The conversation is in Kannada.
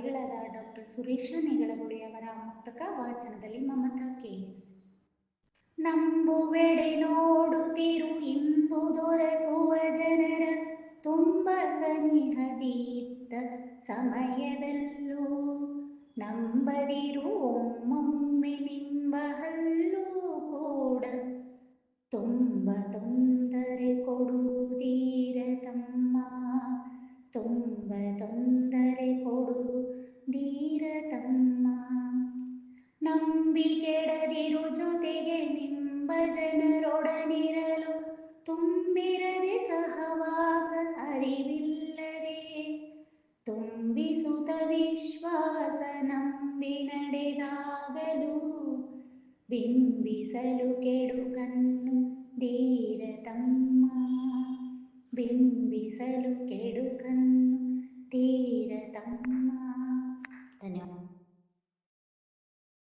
ಕವಿಗಳಾದ ಡಾಕ್ಟರ್ ಸುರೇಶ ನೆಗಳಗುಳಿಯವರ ಮುಕ್ತಕ ವಾಚನದಲ್ಲಿ ಮಮತಾ ಕೆಎಸ್. ನಂಬುವೆಡೆ ನೋಡುತ್ತಿರು ಇಂಬು ದೊರಕುವ ಜನರ ತುಂಬ ಸನಿಹದೀತ್ತ ಸಮಯದಲ್ಲೂ ನಂಬದಿರು ಒಮ್ಮೊಮ್ಮೆ ನಿಂಬ ಹಲ್ಲೂ ಕೂಡ ತುಂಬ ತೊಂದರೆ ಕೊಡುವುದೀರ ತಮ್ಮ, ತುಂಬ ತೊಂದರೆ ಕೊಡುವುದೀರ ತಮ್ಮ. ನಂಬಿ ಕೆಡದಿರು ಜೊತೆಗೆ ನಿಂಬ ಜನರೊಡನಿರಲು ತುಂಬಿರದೆ ಸಹವಾಸ ಅರಿವಿಲ್ಲದೆ ತುಂಬಿಸುತ್ತ ವಿಶ್ವಾಸ ನಂಬಿ ನಡೆದಾಗಲೂ ಬಿಂಬಿಸಲು ಕೆಡುಕನ್ನು ಧೀರ ತಮ್ಮ, ಬಿಂಬಿಸಲು ಕೆಡುಕನ್ನು ಧೀರ ತಮ್ಮ.